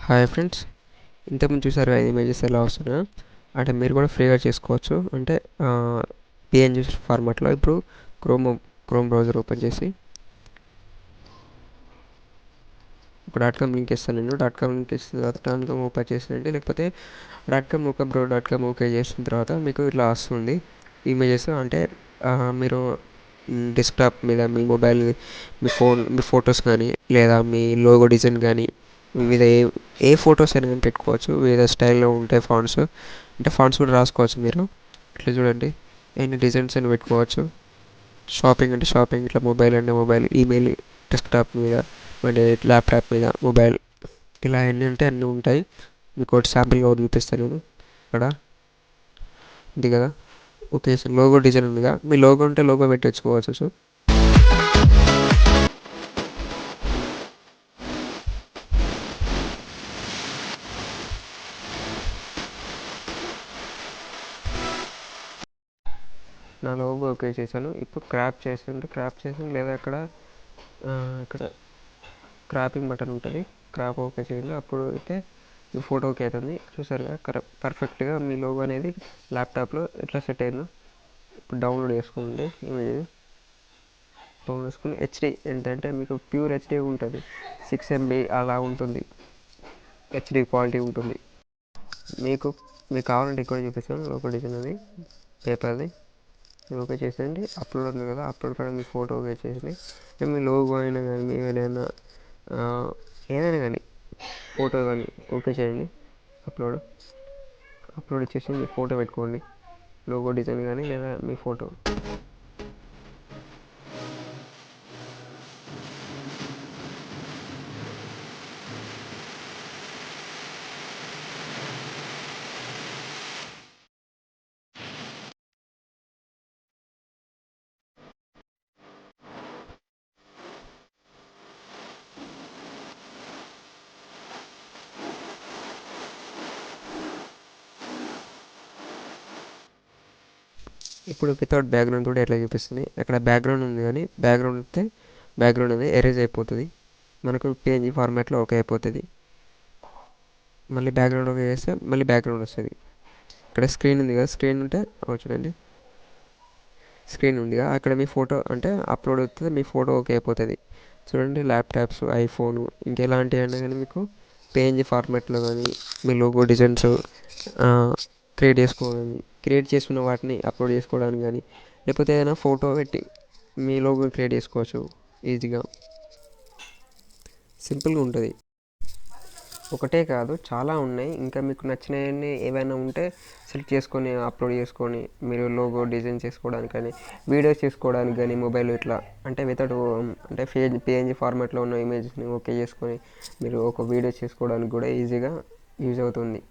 Hi friends, ఇంతకుముందు చూసారు images ఎలా వస్తున్నాయో అంటే మీరు కూడా ఫ్రీగా చేసుకోవచ్చు. అంటే పిఎన్జీ ఫార్మాట్లో ఇప్పుడు క్రోమ్ క్రోమ్ బ్రౌజర్ ఓపెన్ చేసి ఇప్పుడు .com లింక్ ఇస్తాను. నేను .com లింక్ ఇచ్చిన తర్వాత .com ఓపెన్ చేసినండి, లేకపోతే .com open bro .com okay చేసిన తర్వాత మీకు ఇట్లా వస్తుంది ఇమేజెస్. అంటే మీరు డెస్క్టాప్ మీద మీ మొబైల్, మీ ఫొటోస్ కానీ లేదా మీ లోగో డిజైన్ కానీ వివిధ ఏ ఫొటోస్ అయినా కానీ పెట్టుకోవచ్చు. వివిధ స్టైల్లో ఉంటాయి ఫాంట్స్, అంటే ఫాంట్స్ కూడా రాసుకోవచ్చు మీరు. ఇట్లా చూడండి, ఎన్ని డిజైన్స్ అని పెట్టుకోవచ్చు. షాపింగ్ అంటే షాపింగ్, ఇట్లా మొబైల్ అంటే మొబైల్, ఈమెయిల్ డెస్క్టాప్ మీద, అంటే ల్యాప్టాప్ మీద మొబైల్, ఇలా ఎన్ని ఉంటే అన్నీ ఉంటాయి. మీకు ఒకటి శాంపిల్గా చూపిస్తాను నేను. ఇక్కడ ఉంది కదా, ఓకే. లోగో డిజైన్ ఉందిగా, మీ లోగో ఉంటే లోగో పెట్టించుకోవచ్చు. సో నా లోగో ఓకే చేశాను. ఇప్పుడు క్రాప్ చేసాను లేదా ఇక్కడ క్రాపింగ్ బటన్ ఉంటుంది, క్రాప్ ఓకే చేయండి. అప్పుడు అయితే మీ ఫోటో ఓకే అవుతుంది. చూసారుగా పర్ఫెక్ట్గా మీ లోగో అనేది ల్యాప్టాప్లో ఎట్లా సెట్ అయిందో. ఇప్పుడు డౌన్లోడ్ చేసుకోండి ఇమేజ్. డౌన్లోడ్ చేసుకుని హెచ్డి ఏంటంటే మీకు ప్యూర్ హెచ్డి ఉంటుంది, 6 MB అలా ఉంటుంది, హెచ్డి క్వాలిటీ ఉంటుంది. మీకు కావాలంటే ఇక్కడ చూపిస్తాను లోగో డిజైన్ అది పేపర్ది. ఓకే చేసేయండి. అప్లోడ్ ఉంది కదా, అప్లోడ్ కూడా మీ ఫోటో ఓకే చేసేయండి. మీ లోగో అయినా కానీ మీ ఏదైనా ఏదైనా కానీ ఫోటో కానీ ఓకే చేయండి. అప్లోడ్ ఇచ్చేసి మీ ఫోటో పెట్టుకోండి, లోగో డిజైన్ కానీ లేదా మీ ఫోటో. ఇప్పుడు వితౌట్ బ్యాక్గ్రౌండ్ కూడా ఎట్లా చూపిస్తుంది. అక్కడ బ్యాక్గ్రౌండ్ ఉంది కానీ బ్యాక్గ్రౌండ్ వస్తే బ్యాక్గ్రౌండ్ అనేది ఎరేజ్ అయిపోతుంది. మనకు పేజీ ఫార్మాట్లో ఓకే అయిపోతుంది. మళ్ళీ బ్యాక్గ్రౌండ్ ఓకే చేస్తే మళ్ళీ బ్యాక్గ్రౌండ్ వస్తుంది. ఇక్కడ స్క్రీన్ ఉంది కదా, స్క్రీన్ ఉంటే చూడండి, స్క్రీన్ ఉందిగా, అక్కడ మీ ఫోటో అంటే అప్లోడ్ అవుతుంది, మీ ఫోటో ఓకే అయిపోతుంది. చూడండి, ల్యాప్టాప్స్, ఐఫోన్, ఇంకెలాంటివి అయినా కానీ మీకు పేఎన్జీ ఫార్మాట్లో కానీ మీ లోగో డిజైన్స్ క్రియేట్ చేసుకున్న వాటిని అప్లోడ్ చేసుకోవడానికి కానీ, లేకపోతే ఏదైనా ఫోటో పెట్టి మీ లోగో క్రియేట్ చేసుకోవచ్చు ఈజీగా. సింపుల్గా ఉంటుంది. ఒకటే కాదు, చాలా ఉన్నాయి. ఇంకా మీకు నచ్చినవన్నీ ఏవైనా ఉంటే సెలెక్ట్ చేసుకొని అప్లోడ్ చేసుకొని మీరు లోగో డిజైన్ చేసుకోవడానికి కానీ, వీడియోస్ చేసుకోవడానికి కానీ మొబైల్ ఇట్లా అంటే వితౌట్ అంటే పిఎన్జీ ఫార్మాట్లో ఉన్న ఇమేజెస్ని ఓకే చేసుకొని మీరు ఒక వీడియో చేసుకోవడానికి కూడా ఈజీగా యూజ్ అవుతుంది.